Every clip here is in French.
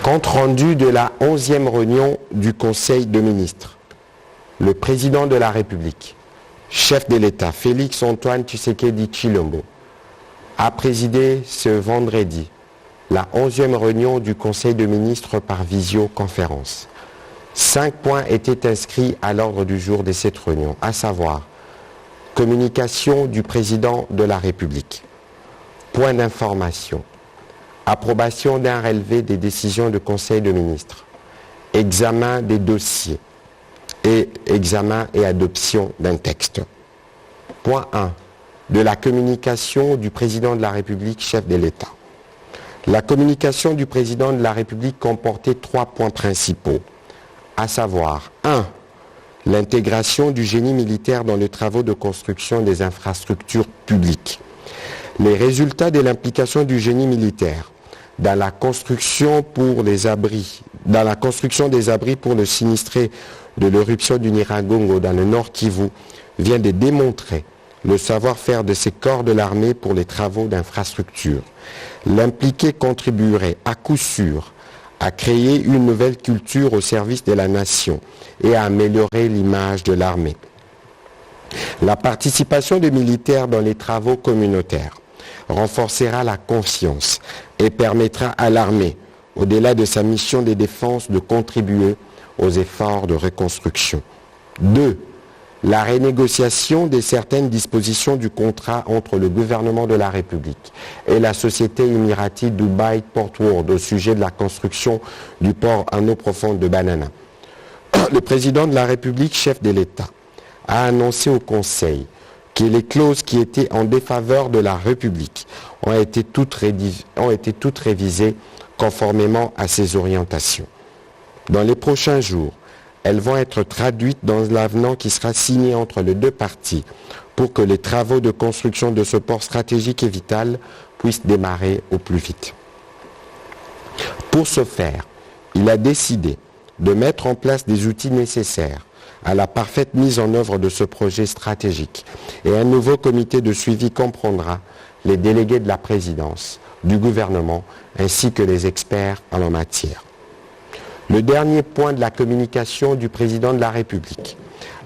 Compte rendu de la 11e réunion du Conseil de ministres. Le président de la République, chef de l'État, Félix-Antoine Tshisekedi Tshilombo, a présidé ce vendredi la 11e réunion du Conseil de ministres par visioconférence. 5 points étaient inscrits à l'ordre du jour de cette réunion, à savoir communication du président de la République, point d'information, approbation d'un relevé des décisions du Conseil de ministres, examen des dossiers et examen et adoption d'un texte. Point 1. De la communication du président de la République, chef de l'État. La communication du président de la République comportait 3 points principaux, à savoir 1. L'intégration du génie militaire dans les travaux de construction des infrastructures publiques. Les résultats de l'implication du génie militaire dans la construction des abris pour le sinistré de l'éruption du Nyiragongo dans le Nord Kivu vient de démontrer le savoir-faire de ces corps de l'armée pour les travaux d'infrastructure. L'impliqué contribuerait à coup sûr à créer une nouvelle culture au service de la nation et à améliorer l'image de l'armée. La participation des militaires dans les travaux communautaires renforcera la confiance et permettra à l'armée, au-delà de sa mission de défense, de contribuer aux efforts de reconstruction. 2. La renégociation de certaines dispositions du contrat entre le gouvernement de la République et la société émiratie Dubai Port World au sujet de la construction du port en eau profonde de Banana. Le président de la République, chef de l'État, a annoncé au Conseil que les clauses qui étaient en défaveur de la République ont été toutes révisées conformément à ses orientations. Dans les prochains jours, elles vont être traduites dans l'avenant qui sera signé entre les deux parties pour que les travaux de construction de ce port stratégique et vital puissent démarrer au plus vite. Pour ce faire, il a décidé de mettre en place des outils nécessaires à la parfaite mise en œuvre de ce projet stratégique et un nouveau comité de suivi comprendra les délégués de la présidence, du gouvernement ainsi que les experts en la matière. Le dernier point de la communication du président de la République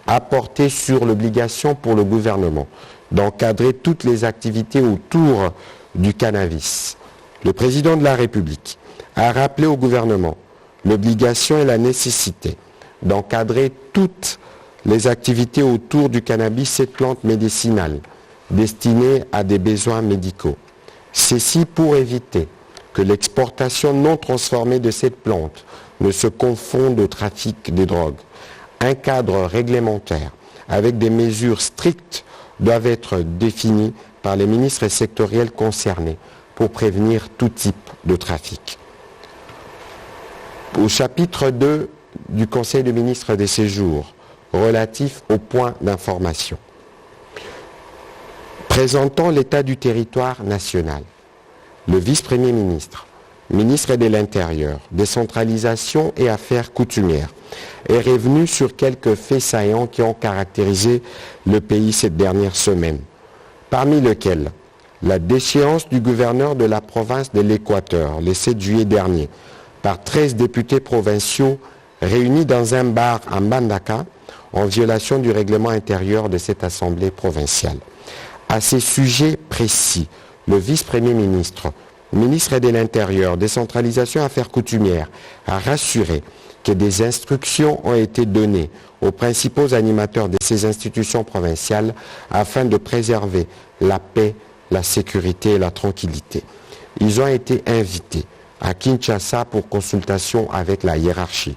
a porté sur l'obligation pour le gouvernement d'encadrer toutes les activités autour du cannabis. Le président de la République a rappelé au gouvernement l'obligation et la nécessité d'encadrer toutes les activités autour du cannabis, cette plante médicinale destinée à des besoins médicaux. Ceci pour éviter que l'exportation non transformée de cette plante ne se confondent au trafic des drogues. Un cadre réglementaire avec des mesures strictes doivent être définies par les ministres sectoriels concernés pour prévenir tout type de trafic. Au chapitre 2 du Conseil de ministres des séjours relatif au point d'information. Présentant l'état du territoire national, le vice-premier ministre, ministre de l'Intérieur, décentralisation et affaires coutumières, est revenu sur quelques faits saillants qui ont caractérisé le pays cette dernière semaine, parmi lesquels la déchéance du gouverneur de la province de l'Équateur, le 7 juillet dernier, par 13 députés provinciaux réunis dans un bar à Mbandaka, en violation du règlement intérieur de cette assemblée provinciale. À ces sujets précis, le vice-premier ministre, ministre de l'Intérieur, décentralisation et affaires coutumières, a rassuré que des instructions ont été données aux principaux animateurs de ces institutions provinciales afin de préserver la paix, la sécurité et la tranquillité. Ils ont été invités à Kinshasa pour consultation avec la hiérarchie.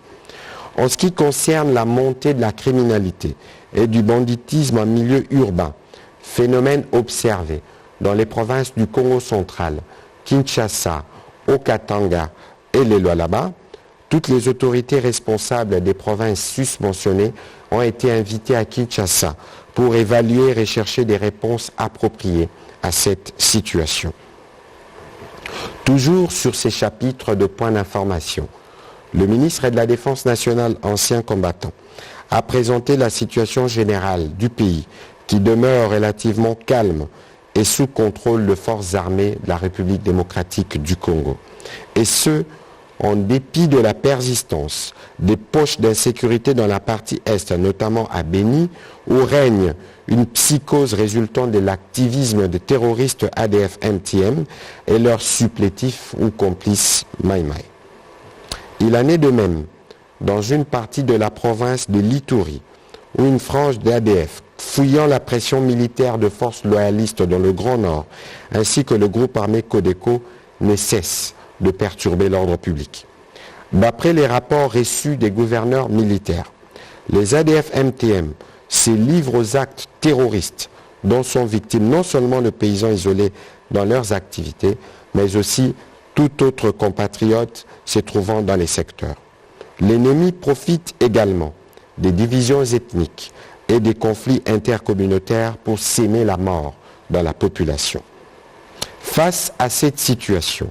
En ce qui concerne la montée de la criminalité et du banditisme en milieu urbain, phénomène observé dans les provinces du Congo central, Kinshasa, Haut-Katanga et les Lualaba, toutes les autorités responsables des provinces susmentionnées ont été invitées à Kinshasa pour évaluer et rechercher des réponses appropriées à cette situation. Toujours sur ces chapitres de points d'information, le ministre de la Défense nationale, ancien combattant, a présenté la situation générale du pays qui demeure relativement calme et sous contrôle de forces armées de la République démocratique du Congo. Et ce, en dépit de la persistance des poches d'insécurité dans la partie Est, notamment à Béni, où règne une psychose résultant de l'activisme des terroristes ADF-MTM et leurs supplétifs ou complices Mai Mai. Il en est de même dans une partie de la province de l'Ituri, où une frange d'ADF, fouillant la pression militaire de forces loyalistes dans le Grand Nord, ainsi que le groupe armé Codeco, ne cesse de perturber l'ordre public. D'après les rapports reçus des gouverneurs militaires, les ADF-MTM se livrent aux actes terroristes dont sont victimes non seulement les paysans isolés dans leurs activités, mais aussi tout autre compatriote se trouvant dans les secteurs. L'ennemi profite également des divisions ethniques et des conflits intercommunautaires pour s'aimer la mort dans la population. Face à cette situation,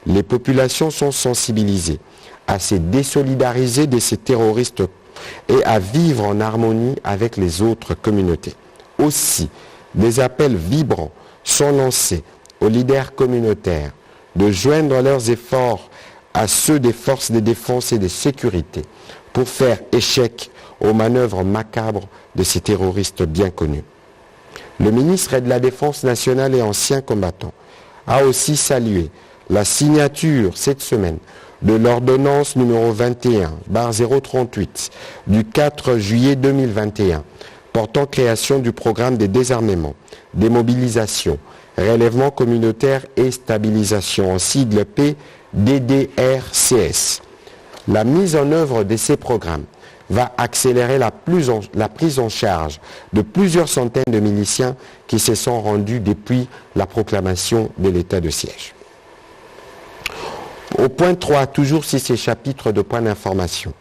les populations sont sensibilisées à se désolidariser de ces terroristes et à vivre en harmonie avec les autres communautés. Aussi, des appels vibrants sont lancés aux leaders communautaires de joindre leurs efforts à ceux des forces de défense et de sécurité pour faire échec aux manœuvres macabres de ces terroristes bien connus. Le ministre de la Défense nationale et ancien combattant a aussi salué la signature cette semaine de l'ordonnance numéro 21/038 du 4 juillet 2021 portant création du programme de désarmement, démobilisation, relèvement communautaire et stabilisation en sigle PDDRCS. La mise en œuvre de ces programmes va accélérer la prise en charge de plusieurs centaines de miliciens qui se sont rendus depuis la proclamation de l'état de siège. Au point 3, toujours sur ces chapitres de points d'information,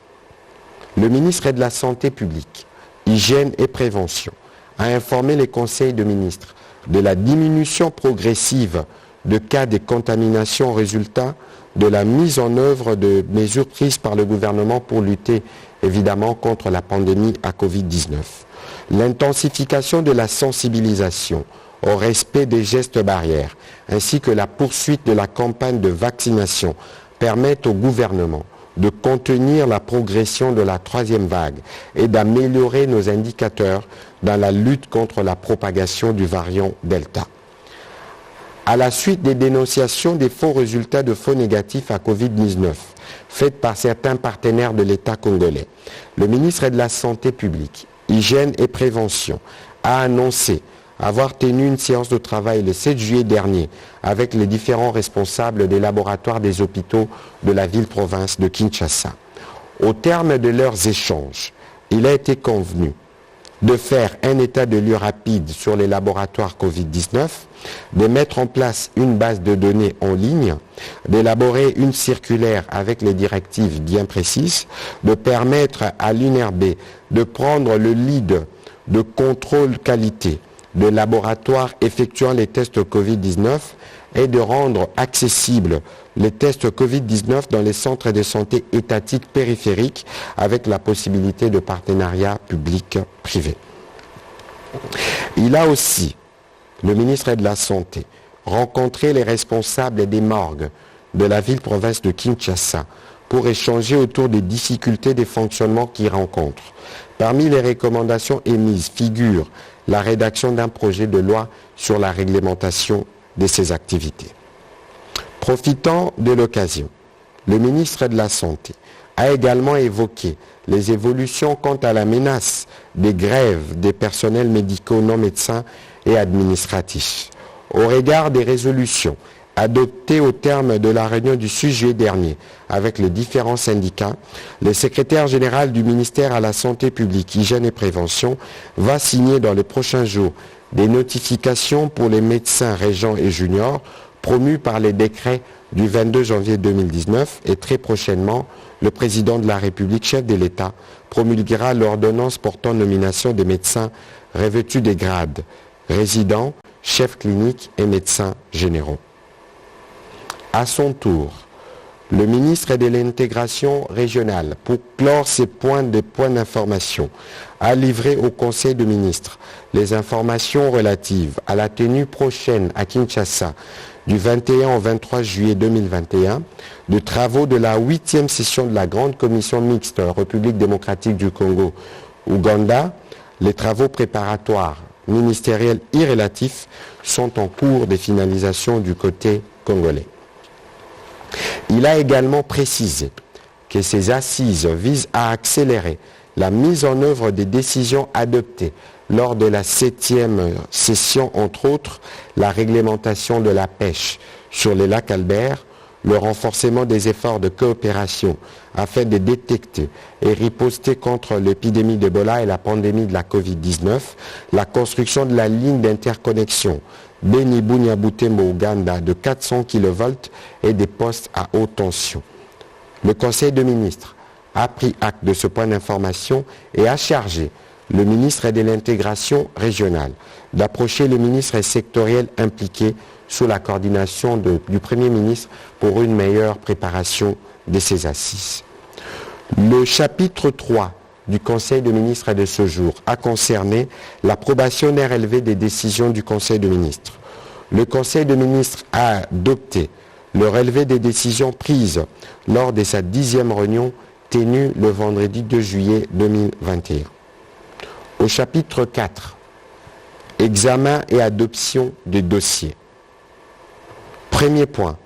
le ministre de la Santé publique, Hygiène et Prévention a informé les conseils de ministres de la diminution progressive de cas de contamination résultat de la mise en œuvre de mesures prises par le gouvernement pour lutter évidemment contre la pandémie à Covid-19. L'intensification de la sensibilisation au respect des gestes barrières ainsi que la poursuite de la campagne de vaccination permettent au gouvernement de contenir la progression de la troisième vague et d'améliorer nos indicateurs dans la lutte contre la propagation du variant Delta. À la suite des dénonciations des faux résultats de faux négatifs à Covid-19 faites par certains partenaires de l'État congolais, le ministre de la Santé publique, Hygiène et Prévention a annoncé avoir tenu une séance de travail le 7 juillet dernier avec les différents responsables des laboratoires des hôpitaux de la ville-province de Kinshasa. Au terme de leurs échanges, il a été convenu de faire un état de lieu rapide sur les laboratoires Covid-19, de mettre en place une base de données en ligne, d'élaborer une circulaire avec les directives bien précises, de permettre à l'INRB de prendre le lead de contrôle qualité de laboratoires effectuant les tests Covid-19 et de rendre accessibles les tests Covid-19 dans les centres de santé étatiques périphériques avec la possibilité de partenariat public-privé. Il a aussi, le ministre de la Santé, rencontré les responsables des morgues de la ville-province de Kinshasa pour échanger autour des difficultés des fonctionnements qu'ils rencontrent. Parmi les recommandations émises figure la rédaction d'un projet de loi sur la réglementation de ces activités. Profitant de l'occasion, le ministre de la Santé a également évoqué les évolutions quant à la menace des grèves des personnels médicaux non médecins et administratifs. Au regard des résolutions adoptées au terme de la réunion du 6 juillet dernier avec les différents syndicats, le secrétaire général du ministère à la Santé publique, Hygiène et Prévention va signer dans les prochains jours des notifications pour les médecins régents et juniors promus par les décrets du 22 janvier 2019 et très prochainement, le président de la République, chef de l'État, promulguera l'ordonnance portant nomination des médecins revêtus des grades résidents, chefs cliniques et médecins généraux. À son tour, Le ministre de l'intégration régionale, pour clore ces points d'information, a livré au Conseil des ministres les informations relatives à la tenue prochaine à Kinshasa du 21 au 23 juillet 2021 de travaux de la 8e session de la Grande Commission mixte République démocratique du Congo, Ouganda. Les travaux préparatoires ministériels y relatifs sont en cours de finalisation du côté congolais. Il a également précisé que ces assises visent à accélérer la mise en œuvre des décisions adoptées lors de la 7e session, entre autres la réglementation de la pêche sur les lacs Albert, le renforcement des efforts de coopération afin de détecter et riposter contre l'épidémie d'Ebola et la pandémie de la Covid-19, la construction de la ligne d'interconnexion Beni-Bunia-Butembo-Uganda de 400 kV et des postes à haute tension. Le Conseil des ministres a pris acte de ce point d'information et a chargé le ministre de l'intégration régionale d'approcher les ministres sectoriels impliqués sous la coordination du Premier ministre pour une meilleure préparation de ces assises. Le chapitre 3 du Conseil des ministres de ce jour a concerné l'approbation d'un relevé des décisions du Conseil des ministres. Le Conseil des ministres a adopté le relevé des décisions prises lors de sa 10e réunion tenue le vendredi 2 juillet 2021. Au chapitre 4, examen et adoption des dossiers. Premier point,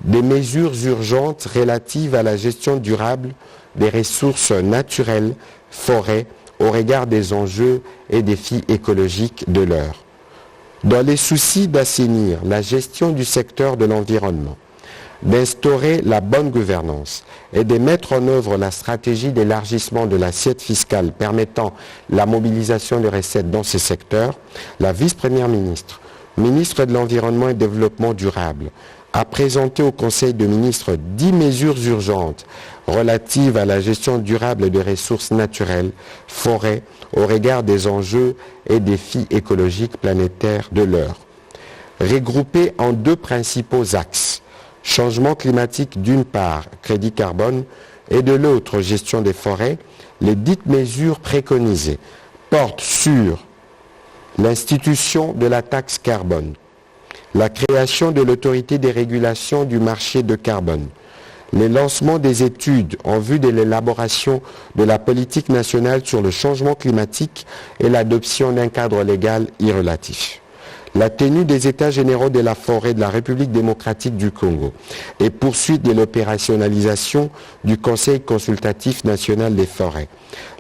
des mesures urgentes relatives à la gestion durable des ressources naturelles, forêts, au regard des enjeux et défis écologiques de l'heure. Dans les soucis d'assainir la gestion du secteur de l'environnement, d'instaurer la bonne gouvernance et de mettre en œuvre la stratégie d'élargissement de l'assiette fiscale permettant la mobilisation de recettes dans ces secteurs, la vice-première ministre, ministre de l'Environnement et du Développement durable, a présenté au Conseil des ministres 10 mesures urgentes relatives à la gestion durable des ressources naturelles, forêts, au regard des enjeux et défis écologiques planétaires de l'heure. Regroupées en 2 principaux axes, changement climatique d'une part, crédit carbone, et de l'autre, gestion des forêts, les dites mesures préconisées portent sur l'institution de la taxe carbone, la création de l'autorité des régulations du marché de carbone, le lancement des études en vue de l'élaboration de la politique nationale sur le changement climatique et l'adoption d'un cadre légal y relatif. La tenue des États généraux de la forêt de la République démocratique du Congo et poursuite de l'opérationnalisation du Conseil consultatif national des forêts.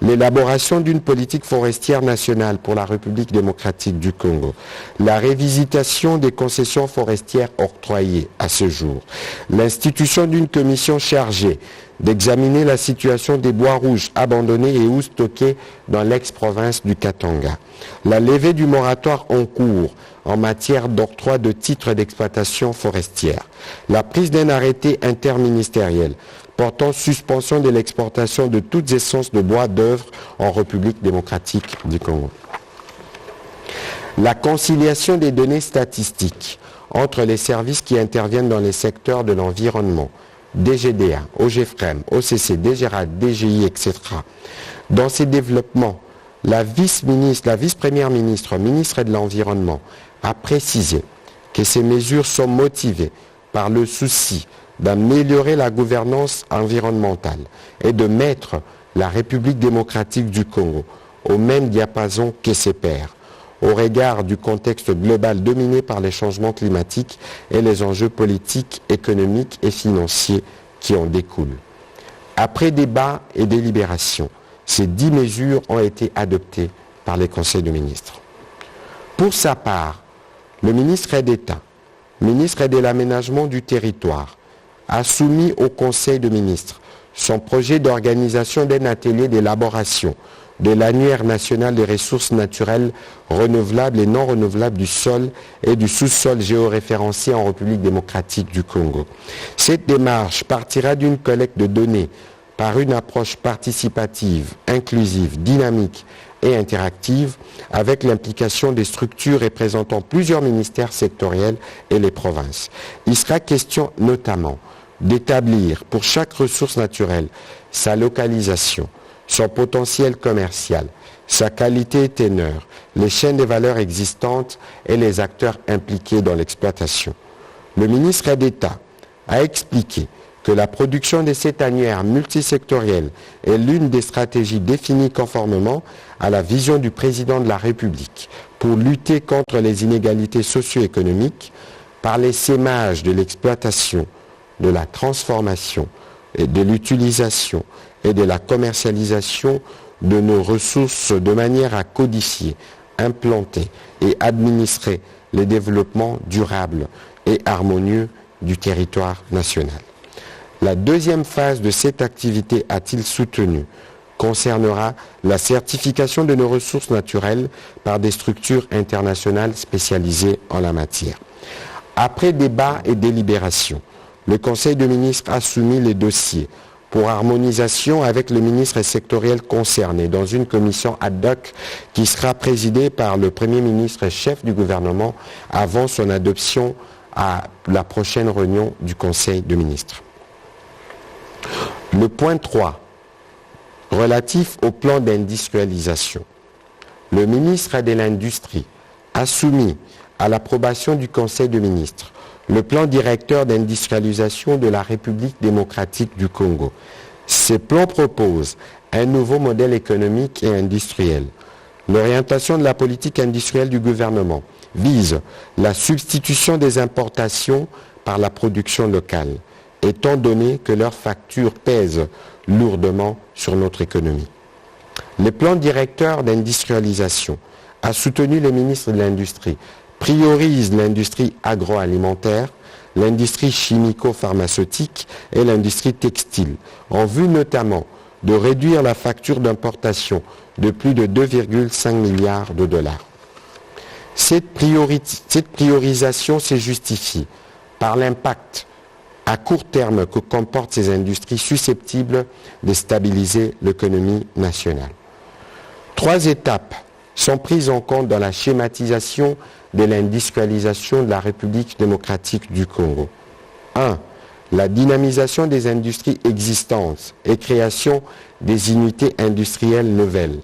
L'élaboration d'une politique forestière nationale pour la République démocratique du Congo. La révisitation des concessions forestières octroyées à ce jour. L'institution d'une commission chargée d'examiner la situation des bois rouges abandonnés et ou stockés dans l'ex-province du Katanga. La levée du moratoire en cours en matière d'octroi de titres d'exploitation forestière. La prise d'un arrêté interministériel portant suspension de l'exportation de toutes essences de bois d'œuvre en République démocratique du Congo. La conciliation des données statistiques entre les services qui interviennent dans les secteurs de l'environnement, DGDA, OGFREM, OCC, DGRAD, DGI, etc. Dans ces développements, la vice-première ministre, ministre de l'Environnement, a précisé que ces mesures sont motivées par le souci d'améliorer la gouvernance environnementale et de mettre la République démocratique du Congo au même diapason que ses pairs, au regard du contexte global dominé par les changements climatiques et les enjeux politiques, économiques et financiers qui en découlent. Après débat et délibération, ces 10 mesures ont été adoptées par les conseils de ministres. Pour sa part, le ministre d'État, ministre de l'Aménagement du territoire, a soumis au Conseil des ministres son projet d'organisation d'un atelier d'élaboration de l'annuaire national des ressources naturelles renouvelables et non renouvelables du sol et du sous-sol géoréférencié en République démocratique du Congo. Cette démarche partira d'une collecte de données par une approche participative, inclusive, dynamique et interactive avec l'implication des structures représentant plusieurs ministères sectoriels et les provinces. Il sera question notamment d'établir pour chaque ressource naturelle sa localisation, son potentiel commercial, sa qualité et teneur, les chaînes de valeur existantes et les acteurs impliqués dans l'exploitation. Le ministre d'État a expliqué que la production de cet annuaire multisectoriel est l'une des stratégies définies conformément à la vision du président de la République pour lutter contre les inégalités socio-économiques par l'essaimage de l'exploitation, de la transformation et de l'utilisation et de la commercialisation de nos ressources de manière à codifier, implanter et administrer le développement durable et harmonieux du territoire national. La deuxième phase de cette activité, a-t-il soutenu, concernera la certification de nos ressources naturelles par des structures internationales spécialisées en la matière. Après débat et délibération, le Conseil des ministres a soumis les dossiers pour harmonisation avec les ministres sectoriels concernés dans une commission ad hoc qui sera présidée par le Premier ministre et chef du gouvernement avant son adoption à la prochaine réunion du Conseil des ministres. Le point 3, relatif au plan d'industrialisation. Le ministre de l'Industrie a soumis à l'approbation du Conseil des ministres le plan directeur d'industrialisation de la République démocratique du Congo. Ce plan propose un nouveau modèle économique et industriel. L'orientation de la politique industrielle du gouvernement vise la substitution des importations par la production locale, étant donné que leurs factures pèsent lourdement sur notre économie. Le plan directeur d'industrialisation a soutenu le ministre de l'Industrie, priorise l'industrie agroalimentaire, l'industrie chimico-pharmaceutique et l'industrie textile, en vue notamment de réduire la facture d'importation de plus de 2,5 milliards de dollars. Cette priorisation se justifie par l'impact à court terme que comportent ces industries susceptibles de stabiliser l'économie nationale. 3 étapes sont prises en compte dans la schématisation de l'industrialisation de la République démocratique du Congo. 1. La dynamisation des industries existantes et création des unités industrielles nouvelles.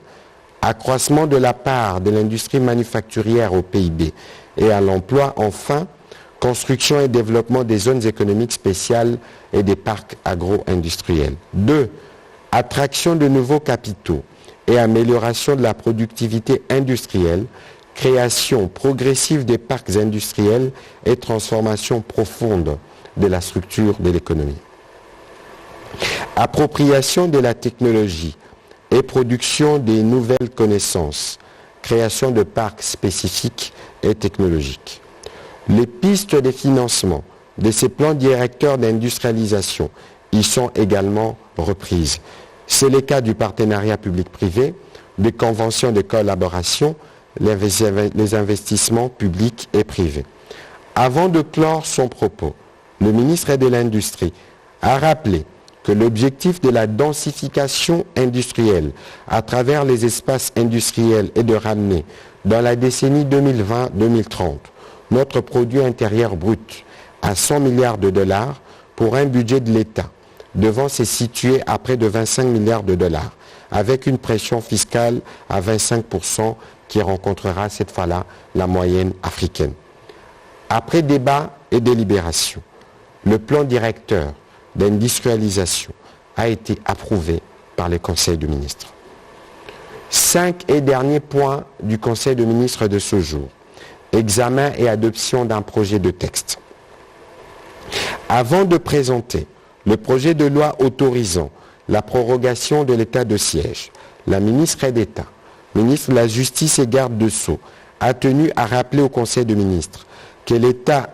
Accroissement de la part de l'industrie manufacturière au PIB et à l'emploi. Enfin, construction et développement des zones économiques spéciales et des parcs agro-industriels. 2. Attraction de nouveaux capitaux et amélioration de la productivité industrielle, création progressive des parcs industriels et transformation profonde de la structure de l'économie. Appropriation de la technologie et production des nouvelles connaissances, création de parcs spécifiques et technologiques. Les pistes de financement de ces plans directeurs d'industrialisation y sont également reprises. C'est le cas du partenariat public-privé, des conventions de collaboration, les investissements publics et privés. Avant de clore son propos, le ministre de l'Industrie a rappelé que l'objectif de la densification industrielle à travers les espaces industriels est de ramener dans la décennie 2020-2030 notre produit intérieur brut à 100 milliards de dollars pour un budget de l'État devant se situer à près de 25 milliards de dollars avec une pression fiscale à 25% qui rencontrera cette fois-là la moyenne africaine. Après débat et délibération, le plan directeur d'industrialisation a été approuvé par le Conseil des ministres. 5 et derniers points du Conseil des ministres de ce jour. Examen et adoption d'un projet de texte. Avant de présenter le projet de loi autorisant la prorogation de l'état de siège, la ministre d'État, ministre de la Justice et garde de Sceaux, a tenu à rappeler au Conseil des ministres que l'état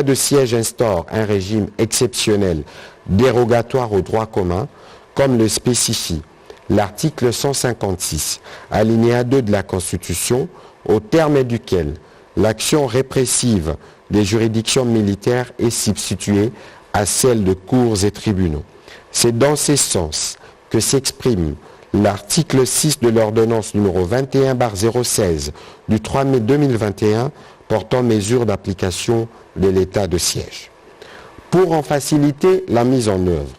de siège instaure un régime exceptionnel dérogatoire au droit commun, comme le spécifie l'article 156, alinéa 2 de la Constitution, au terme duquel l'action répressive des juridictions militaires est substituée à celle de cours et tribunaux. C'est dans ce sens que s'exprime l'article 6 de l'ordonnance numéro 21/016 du 3 mai 2021 portant mesures d'application de l'état de siège. Pour en faciliter la mise en œuvre,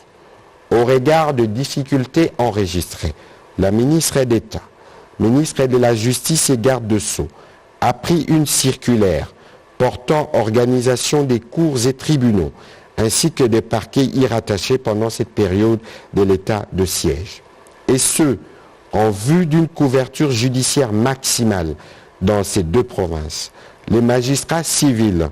au regard de difficultés enregistrées, la ministre d'État, ministre de la Justice et garde de Sceaux, a pris une circulaire portant organisation des cours et tribunaux, ainsi que des parquets y rattachés pendant cette période de l'état de siège. Et ce, en vue d'une couverture judiciaire maximale dans ces deux provinces. Les magistrats civils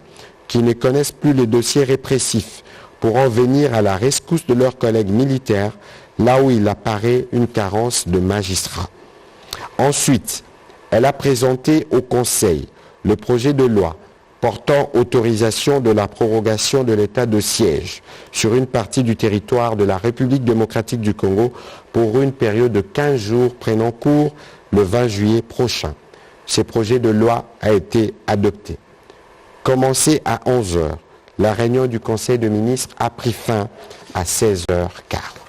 qui ne connaissent plus les dossiers répressifs pourront venir à la rescousse de leurs collègues militaires là où il apparaît une carence de magistrats. Ensuite, elle a présenté au Conseil le projet de loi portant autorisation de la prorogation de l'état de siège sur une partie du territoire de la République démocratique du Congo pour une période de 15 jours prenant cours le 20 juillet prochain. Ce projet de loi a été adopté. Commencé à 11h, la réunion du Conseil de ministres a pris fin à 16h15.